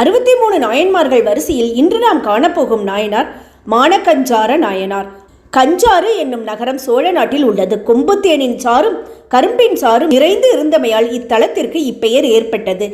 63 நாயன்மார்கள் வரிசையில் இன்று நாம் காணப்போகும் நாயனார் மானக்கஞ்சார நாயனார். கஞ்சாறு என்னும் நகரம் சோழ நாட்டில் உள்ளது. கொம்புத்தேனின் சாரும் கரும்பின் சாரும் நிறைந்து இருந்தமையால் இத்தலத்திற்கு இப்பெயர் ஏற்பட்டது.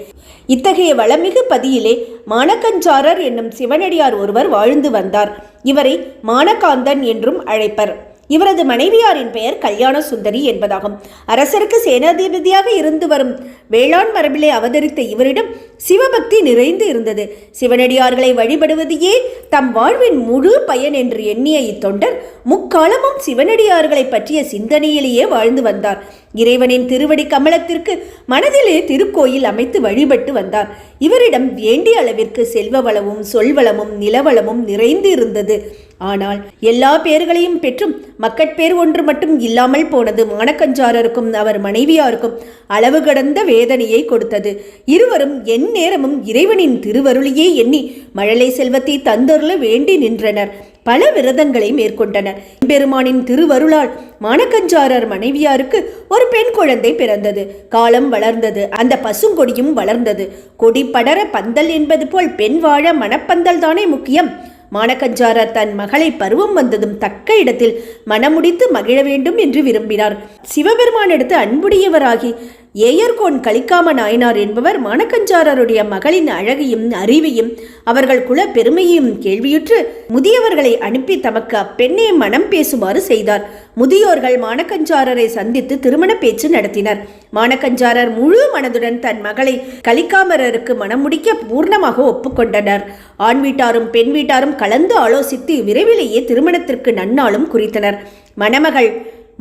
இத்தகைய வளமிகு பதியிலே மானக்கஞ்சாரர் என்னும் சிவனடியார் ஒருவர் வாழ்ந்து வந்தார். இவரை மானகாந்தன் என்றும் அழைப்பர். இவரது மனைவியாரின் பெயர் கல்யாண சுந்தரி என்பதாகும். அரசருக்கு சேனாதிபதியாக இருந்து வரும் வேளாண் மரபிலே அவதரித்த இவரிடம் சிவபக்தி நிறைந்து இருந்தது. சிவனடியார்களை வழிபடுவதையே தம் வாழ்வின் முழு பயன் என்று எண்ணிய இத்தொண்டர் முக்காலமும் சிவனடியார்களை பற்றிய சிந்தனையிலேயே வாழ்ந்து வந்தார். இறைவனின் திருவடி கமலத்திற்கு மனதிலே திருக்கோயில் அமைத்து வழிபட்டு வந்தார். இவரிடம் வேண்டிய அளவிற்கு செல்வ வளமும் சொல்வளமும் நிலவளமும் நிறைந்து இருந்தது. ஆனால் எல்லா பேர்களையும் பெற்றும் மக்கட்பேர் ஒன்று மட்டும் இல்லாமல் போனது மானக்கஞ்சாரருக்கும் அவர் மனைவியாருக்கும் அளவு கடந்த வேதனையை கொடுத்தது. இருவரும் எந்நேரமும் இறைவனின் திருவருளையே எண்ணி மழலை செல்வத்தை தந்தருள வேண்டி நின்றனர். பல விரதங்களை மேற்கொண்டனர். பெருமானின் திருவருளால் மானக்கஞ்சாரர் மனைவியாருக்கு ஒரு பெண் குழந்தை பிறந்தது. காலம் வளர்ந்தது. அந்த பசுங்கொடியும் வளர்ந்தது. கொடி படர பந்தல் என்பது போல் பெண் வாழ மணப்பந்தல் தானே முக்கியம். மானக்கஞ்சாரர் தன் மகளை பருவம் வந்ததும் தக்க இடத்தில் மனமுடித்து மகிழ வேண்டும் என்று விரும்பினார். சிவபெருமானிடத்து அன்புடையவராகி ஏயர்கோன் கலிக்காம நாயனார் என்பவர் மானக்கஞ்சாரருடைய மகளின் அழகையும் அறிவையும் அவர்கள் குல பெருமையையும் கேள்வியுற்று முதியவர்களை அனுப்பி தமக்கு அப்பெண்ணை மனம் பேசுமாறு செய்தார். முதியோர்கள் மானக்கஞ்சாரரை சந்தித்து திருமண பேச்சு நடத்தினர். மானக்கஞ்சாரர் முழு மனதுடன் தன் மகளை கலிக்காமரருக்கு மனம் முடிக்க பூர்ணமாக ஒப்புக்கொண்டனர். ஆண் வீட்டாரும் பெண் வீட்டாரும் கலந்து ஆலோசித்து விரைவிலேயே திருமணத்திற்கு நன்னாளும் குறித்தனர். மணமகள்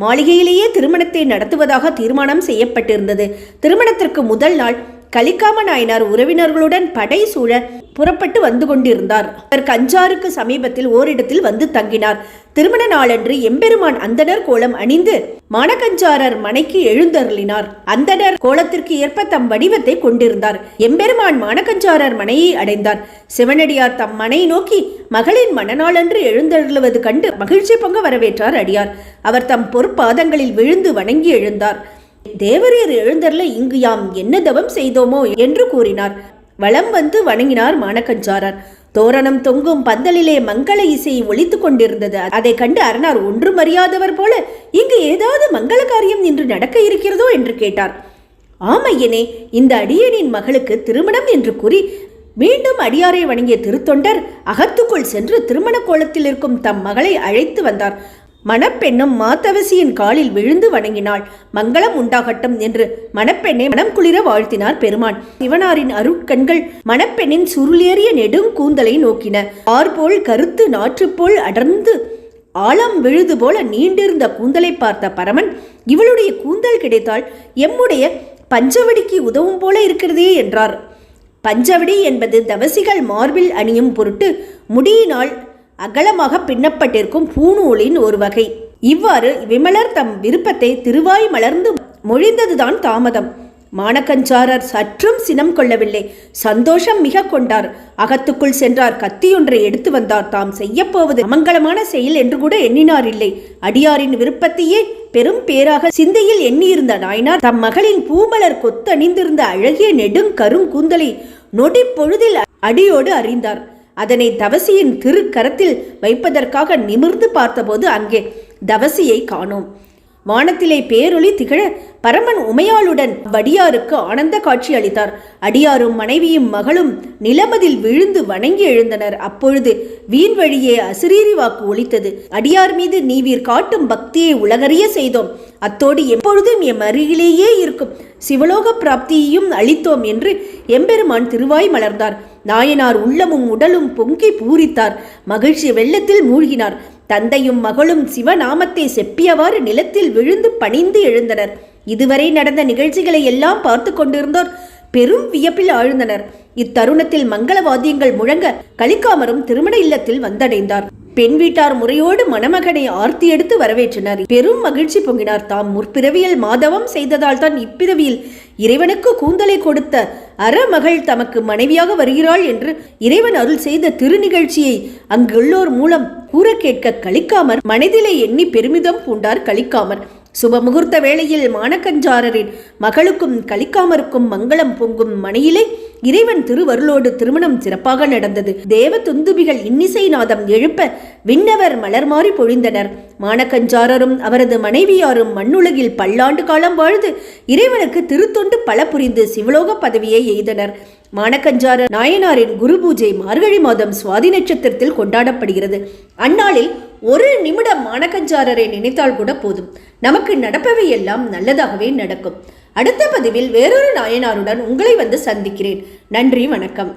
மாளிகையிலேயே திருமணத்தை நடத்துவதாக தீர்மானம் செய்யப்பட்டிருந்தது. திருமணத்திற்கு முதல் நாள் கலிக்காம நாயனார் உறவினர்களுடன் படை சூழ புறப்பட்டு வந்து கொண்டிருந்தார். அவர் கஞ்சாருக்கு சமீபத்தில் ஓரிடத்தில் வந்து தங்கினார். திருமண நாளன்று எம்பெருமான் அந்தனர் கோலம் அணிந்து மானக்கஞ்சாரர் மனைக்கு எழுந்தருளினார். அந்தனர் கோலத்திற்கு ஏற்ப தம் வடிவத்தை கொண்டிருந்தார். எம்பெருமான் மானக்கஞ்சாரர் மனையை அடைந்தார். சிவனடியார் தம் மனை நோக்கி மகளின் மணநாளன்று எழுந்தருளுவது கண்டு மகிழ்ச்சி பொங்க வரவேற்றார் அடியார். அவர் தம் பொற்பாதங்களில் விழுந்து வணங்கி எழுந்தார். தேவரீர் எழுந்தருள இங்கு யாம் என்ன தவம் செய்தோமோ என்று கூறினார். வலம் வந்து வணங்கினார் மானக்கஞ்சாரர். தோரணம் தொங்கும் பந்தலிலே மங்கள இசை ஒலித்து கொண்டிருந்தது. அதை கண்டு அரணார் ஒன்றும் அறியாதவர் போல இங்கு ஏதாவது மங்கள காரியம் இன்று நடக்க இருக்கிறதோ என்று கேட்டார். ஆமையனே, இந்த அடியனின் மகளுக்கு திருமணம் என்று கூறி மீண்டும் அடியாரை வணங்கிய திருத்தொண்டர் அகத்துக்குள் சென்று திருமண கோலத்தில் இருக்கும் தம் மகளை அழைத்து வந்தார். மணப்பெண்ணும் மாதவசியின் காலில் விழுந்து வணங்கினாள். மங்களம் உண்டாகட்டும் என்று மணப்பெண்ணை மனம் குளிர வாழ்த்தினார் பெருமான். சிவனாரின் அருட்கண்கள் மணப்பெண்ணின் சுருளேறிய நெடுங்கூந்தலை நோக்கின. ஆர்போல் கருத்து நாற்றுப்போல் அடர்ந்து ஆழம் விழுது போல நீண்டிருந்த கூந்தலை பார்த்த பரமன், இவளுடைய கூந்தல் கிடைத்தால் எம்முடைய பஞ்சவடிக்கு உதவும் போல இருக்கிறதே என்றார். பஞ்சவடி என்பது தவசிகள் மார்பில் அணியும் பொருட்டு முடியினால் அகலமாக பின்னப்பட்டிருக்கும் பூநூலின் ஒரு வகை. இவ்வாறு விமலர் தம் விருப்பத்தை திருவாய் மலர்ந்து மொழிந்ததுதான் தாமதம். மானக்கஞ்சாரர் சற்றும் சினம் கொள்ளவில்லை. சந்தோஷம் மிக கொண்டார். அகத்துக்குள் சென்றார். கத்தியொன்றை எடுத்து வந்தார். தாம் செய்யப்போவது அமங்கலமான செயல் என்று கூட எண்ணினார் இல்லை. அடியாரின் விருப்பத்தையே பெரும் பேராக சிந்தையில் எண்ணியிருந்த நாயனார் தம் மகளின் பூமலர் கொத்தணிந்திருந்த அழகிய நெடுங்கருங்கூந்தலை நொடி பொழுதில் அடியோடு அறிந்தார். அதனை தவசியின் திருக்கரத்தில் வைப்பதற்காக நிமிர்ந்து பார்த்தபோது அங்கே தவசியை காணோம். வானத்திலே பேரொளி திகழ பரமன் உமையாளுடன் அடியாருக்கு ஆனந்த காட்சி அளித்தார். அடியாரும் மனைவியும் மகளும் நிலமதில் விழுந்து வணங்கி எழுந்தனர். அப்பொழுது வீண் வழியே அசிரீரி வாக்கு ஒலித்தது. அடியார் மீது நீவீர் காட்டும் பக்தியை உலகறிய செய்தோம். அத்தோடு எப்பொழுதும் எம் அருகிலேயே இருக்கும் சிவலோக பிராப்தியையும் அளித்தோம் என்று எம்பெருமான் திருவாய் மலர்ந்தார். நாயனார் உள்ளமும் உடலும் பொங்கி பூரித்தார். மகிழ்ச்சி வெள்ளத்தில் மூழ்கினார். தந்தையும் மகளும் சிவநாமத்தை செப்பியவாறு நிலத்தில் விழுந்து பணிந்து எழுந்தனர். இதுவரை நடந்த நிகழ்ச்சிகளை எல்லாம் பார்த்து கொண்டிருந்தோர் பெரும் வியப்பில் ஆழ்ந்தனர். இத்தருணத்தில் மங்களவாத்தியங்கள் முழங்க கலிக்காமரும் திருமண இல்லத்தில் வந்தடைந்தார். பெண் வீட்டார் முறையோடு மணமகனை ஆர்த்தி எடுத்து வரவேற்றனர். பெரும் மகிழ்ச்சி பொங்கினார். தாம் முற்பிறவியில் மாதவம் செய்ததால் தான் இப்பிறவியில் இறைவனுக்கு கூந்தலை கொடுத்த அறமகள் தமக்கு மனைவியாக வருகிறாள் என்று இறைவன் அருள் செய்த திருநிகழ்ச்சியை அங்குள்ளோர் மூலம் கூற கேட்க கலிக்காமர் மனதிலே எண்ணி பெருமிதம் பூண்டார். கலிக்காமர் சுபமுகூர்த்த வேளையில் மானக்கஞ்சாரரின் மகளுக்கும் கலிக்காமருக்கும் மங்களம் பொங்கும் மனையிலே இறைவன் திருவருளோடு திருமணம் சிறப்பாக நடந்தது. தேவ துந்துபிகள் இன்னிசை நாதம் எழுப்ப விண்ணவர் மலர் மாறி பொழிந்தனர். மானக்கஞ்சாரரும் அவரது மனைவியாரும் மண்ணுலகில் பல்லாண்டு காலம் வாழ்ந்து இறைவனுக்கு திருத்தொண்டு பல புரிந்து சிவலோக பதவியை எய்தனர். மானக்கஞ்சார நாயனாரின் குரு பூஜை மார்கழி மாதம் சுவாதி நட்சத்திரத்தில் கொண்டாடப்படுகிறது. அந்நாளில் ஒரு நிமிடம் மானக்கஞ்சாரரை நினைத்தால் கூட போதும், நமக்கு நடப்பவை எல்லாம் நல்லதாகவே நடக்கும். அடுத்த பதிவில் வேறொரு நாயனாருடன் உங்களை வந்து சந்திக்கிறேன். நன்றி, வணக்கம்.